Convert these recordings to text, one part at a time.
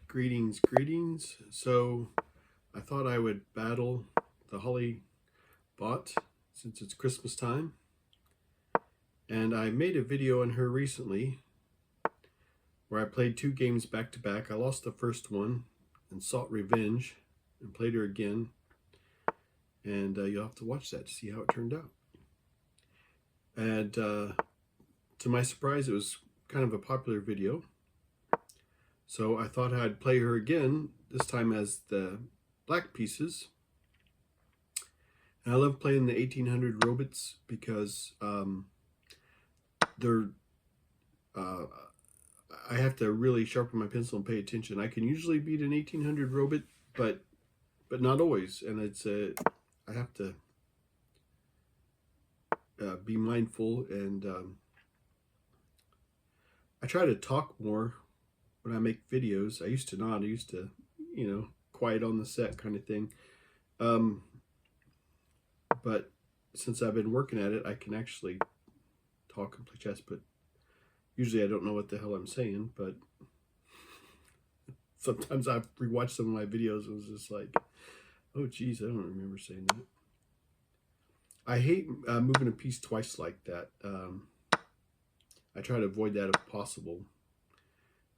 Greetings, greetings. So I thought I would battle the Holly bot since it's Christmas time. And I made a video on her recently where I played 2 games back to back. I lost the first one and sought revenge and played her again. And you'll have to watch that to see how it turned out. And to my surprise, it was kind of a popular video. So I thought I'd play her again, this time as the black pieces. And I love playing the 1800 robots because they're I have to really sharpen my pencil and pay attention. I can usually beat an 1800 robot, but not always, and it's I have to be mindful, and I try to talk more when I make videos. I used to not. I used to, quiet on the set kind of thing. But since I've been working at it, I can actually talk and play chess, but usually I don't know what the hell I'm saying, but sometimes I've rewatched some of my videos and was just like, oh geez, I don't remember saying that. I hate moving a piece twice like that. I try to avoid that if possible.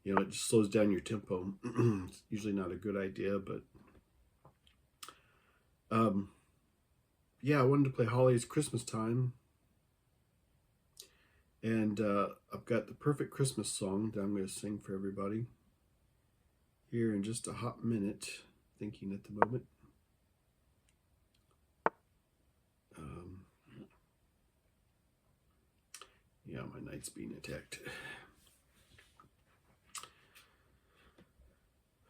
It just slows down your tempo. It's usually not a good idea, but yeah, I wanted to play Holly's Christmas time. And I've got the perfect Christmas song that I'm going to sing for everybody here in just a hot minute, thinking at the moment. Yeah, my knight's being attacked.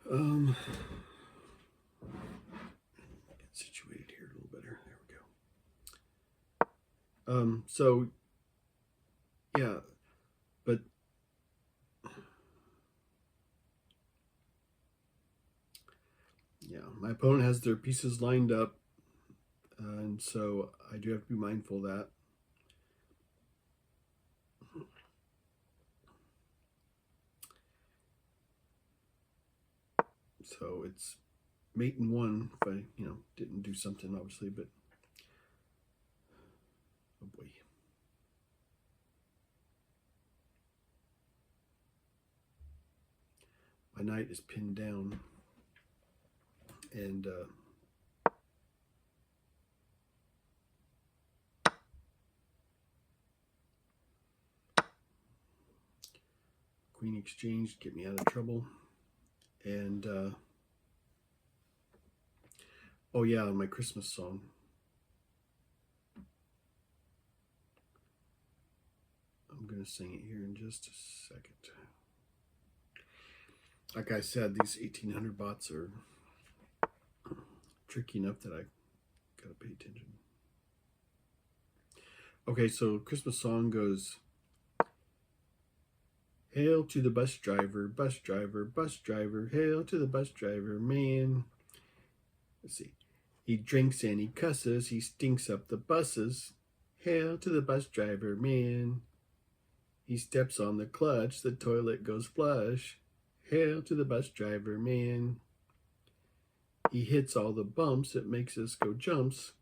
Get situated here a little better. There we go. So yeah, but yeah, my opponent has their pieces lined up, and so I do have to be mindful of that. So it's mate in 1 if I, didn't do something, obviously, but oh boy. My knight is pinned down, and queen exchange, get me out of trouble. And oh yeah, my Christmas song. I'm gonna sing it here in just a second. Like I said, these 1800 bots are tricky enough that I gotta pay attention. Okay, so Christmas song goes, hail to the bus driver, bus driver, bus driver, hail to the bus driver, man. Let's see. He drinks and he cusses, he stinks up the buses. Hail to the bus driver, man. He steps on the clutch, the toilet goes flush. Hail to the bus driver, man. He hits all the bumps, it makes us go jumps.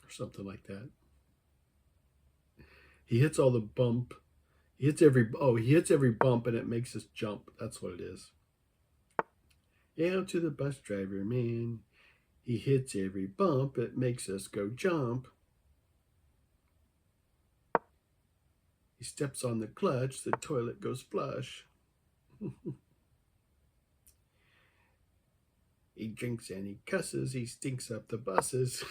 Or something like that. He hits all the bump. He hits every bump and it makes us jump. That's what it is. Hail to the bus driver, man. He hits every bump, it makes us go jump. He steps on the clutch, the toilet goes flush. He drinks and he cusses, he stinks up the buses.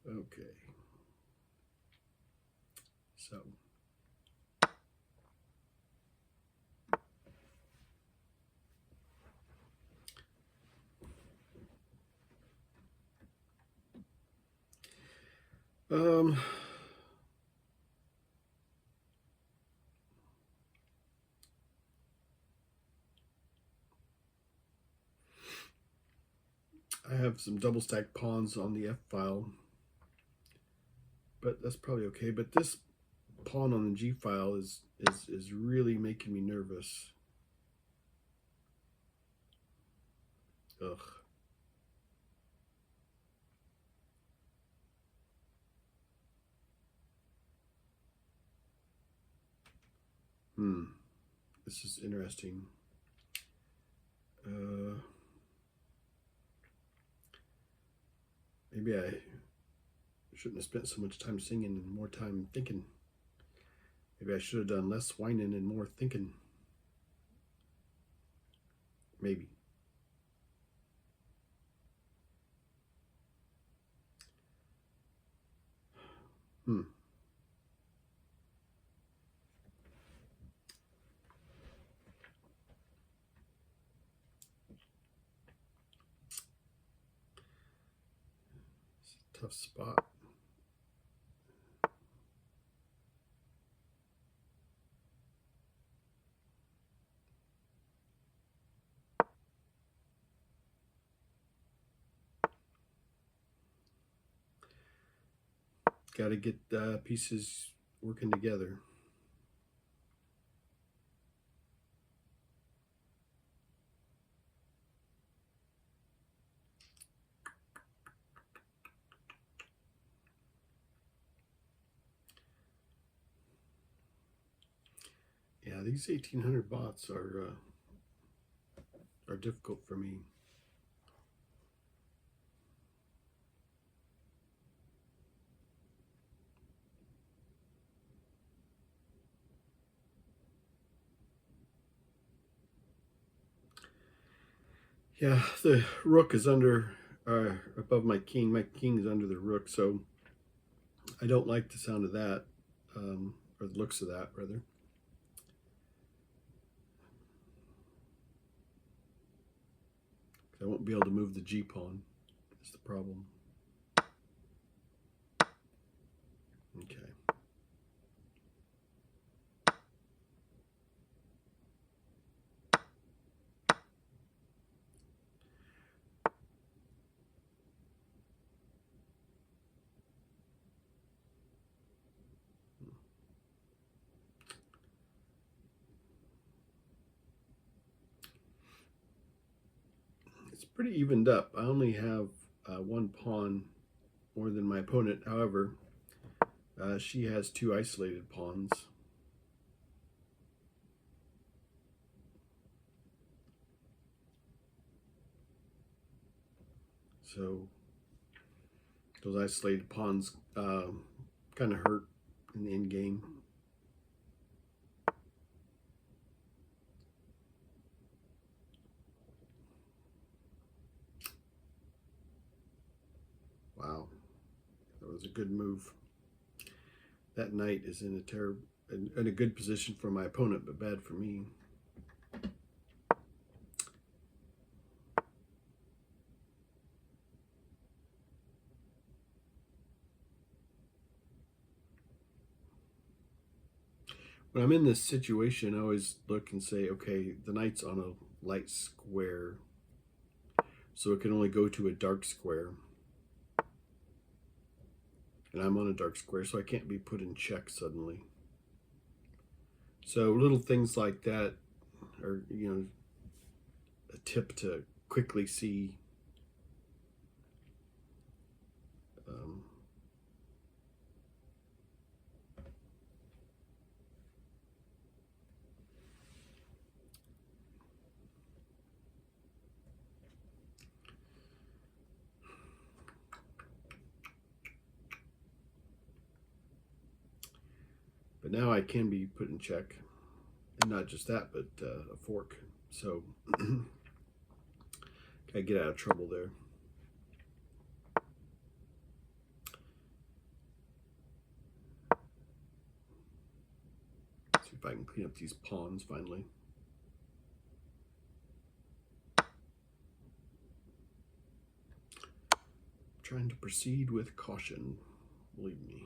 Okay. So. I have some double stacked pawns on the F file, but that's probably okay. But this pawn on the G file is really making me nervous. Ugh. This is interesting. Maybe I shouldn't have spent so much time singing and more time thinking. Maybe I should have done less whining and more thinking. Maybe. It's a tough spot. Got to get pieces working together. Yeah, these 1800 bots are difficult for me. Yeah, the rook is under above my king. My king is under the rook, so I don't like the sound of that, or the looks of that, rather. I won't be able to move the G pawn. That's the problem. Okay. It's pretty evened up. I only have one pawn more than my opponent. However, she has two isolated pawns. So those isolated pawns kind of hurt in the end game. Wow, that was a good move. That knight is in a good position for my opponent, but bad for me. When I'm in this situation, I always look and say, okay, the knight's on a light square, so it can only go to a dark square. And I'm on a dark square, so I can't be put in check suddenly. So little things like that are, a tip to quickly see. But now I can be put in check. And not just that, but a fork. So I get out of trouble there. See if I can clean up these pawns finally. Trying to proceed with caution, believe me.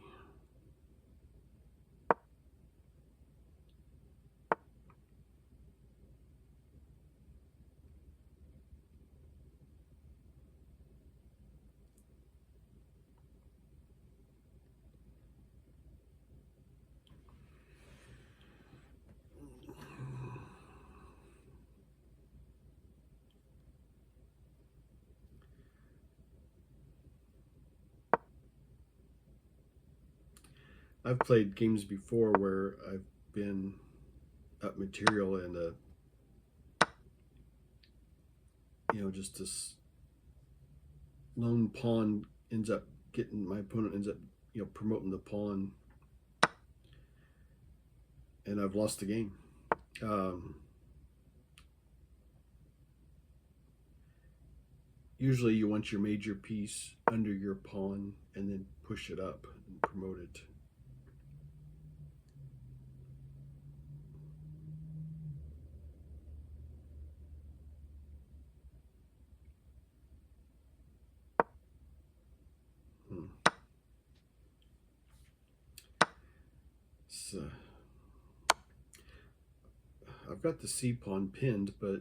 I've played games before where I've been up material and just this lone pawn ends up getting, my opponent ends up promoting the pawn, and I've lost the game. Usually you want your major piece under your pawn and then push it up and promote it. So I've got the C pawn pinned, but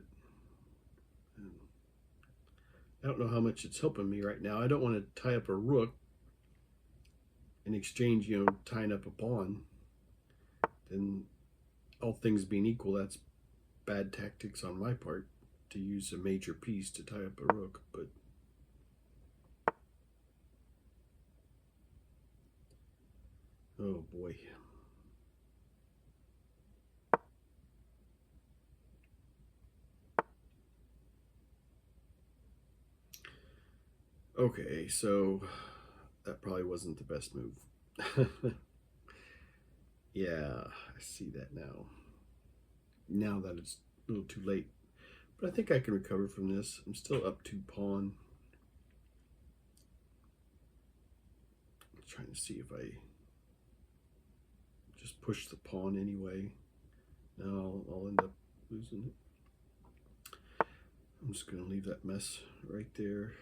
I don't know how much it's helping me right now. I don't want to tie up a rook in exchange, tying up a pawn. Then, all things being equal, that's bad tactics on my part to use a major piece to tie up a rook. But oh boy. Okay, so that probably wasn't the best move. Yeah, I see that now. Now that it's a little too late. But I think I can recover from this. I'm still up 2 pawn. I'm trying to see if I just push the pawn anyway. No, I'll end up losing it. I'm just going to leave that mess right there.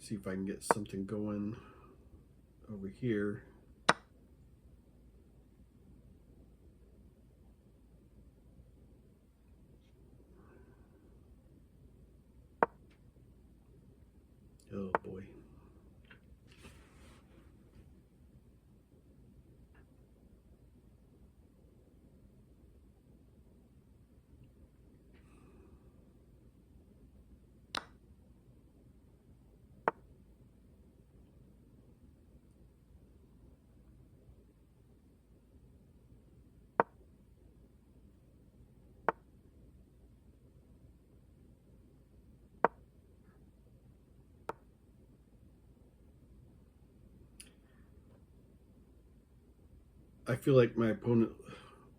See if I can get something going over here. Oh boy. I feel like my opponent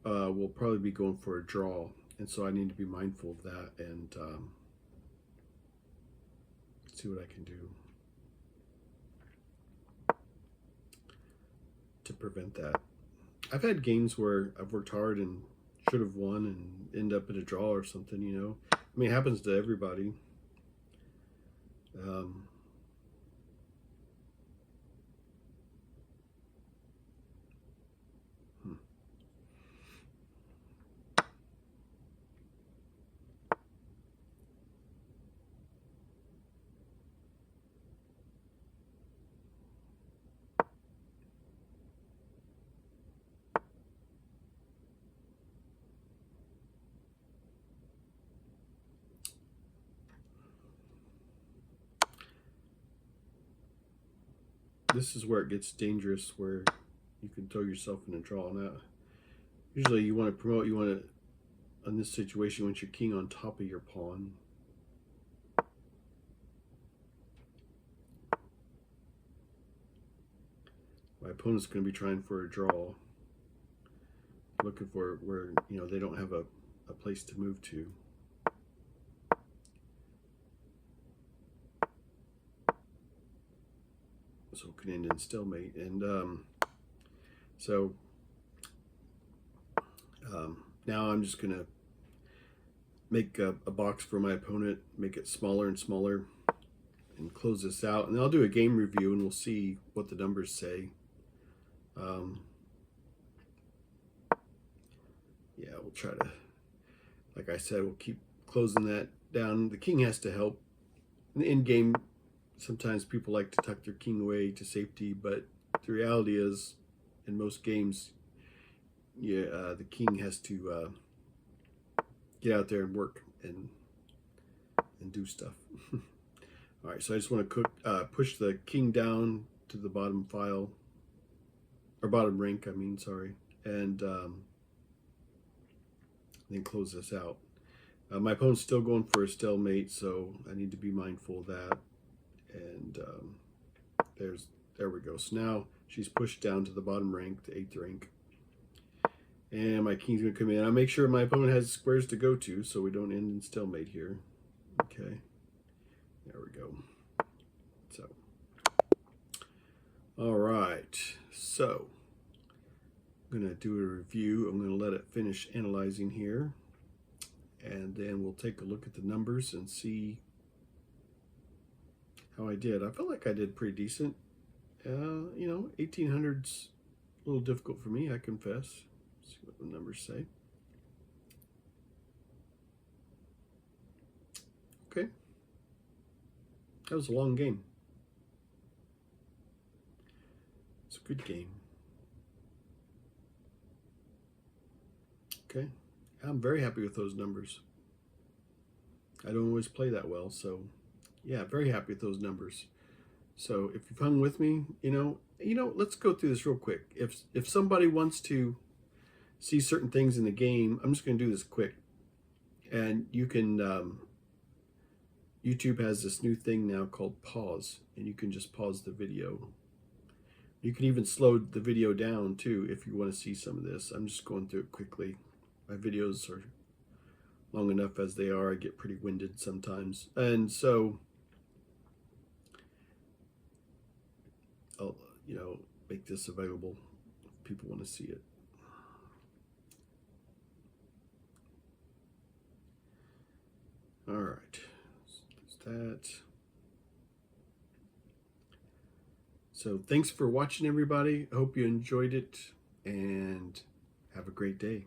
will probably be going for a draw, and so I need to be mindful of that and see what I can do to prevent that. I've had games where I've worked hard and should have won and end up at a draw or something. I mean, it happens to everybody. Um, hmm. This is where it gets dangerous, where you can throw yourself in a draw. Now, usually you want to promote, in this situation, you want your king on top of your pawn. My opponent's going to be trying for a draw, looking for where, they don't have a place to move to. So it can end in stalemate. And now I'm just going to make a box for my opponent, make it smaller and smaller, and close this out. And I'll do a game review and we'll see what the numbers say. Yeah, we'll try to, like I said, we'll keep closing that down. The king has to help. In game, sometimes people like to tuck their king away to safety, but the reality is, in most games, the king has to get out there and work and do stuff. All right, so I just want to push the king down to the bottom file, or bottom rank, I mean, sorry, and then close this out. My opponent's still going for a stalemate, so I need to be mindful of that. And there we go. So now she's pushed down to the bottom rank, the 8th rank. And my king's going to come in. I'll make sure my opponent has squares to go to so we don't end in stalemate here. Okay. There we go. So, all right. So, I'm going to do a review. I'm going to let it finish analyzing here. And then we'll take a look at the numbers and see how I did. I felt like I did pretty decent. 1800's a little difficult for me, I confess. Let's see what the numbers say. Okay. That was a long game. It's a good game. Okay. I'm very happy with those numbers. I don't always play that well, so yeah, very happy with those numbers. So if you've hung with me, let's go through this real quick. If somebody wants to see certain things in the game, I'm just going to do this quick. And you can, YouTube has this new thing now called pause, and you can just pause the video. You can even slow the video down too if you want to see some of this. I'm just going through it quickly. My videos are long enough as they are. I get pretty winded sometimes. And so I'll, make this available if people want to see it. All right, so that. So thanks for watching, everybody. I hope you enjoyed it, and have a great day.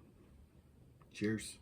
Cheers.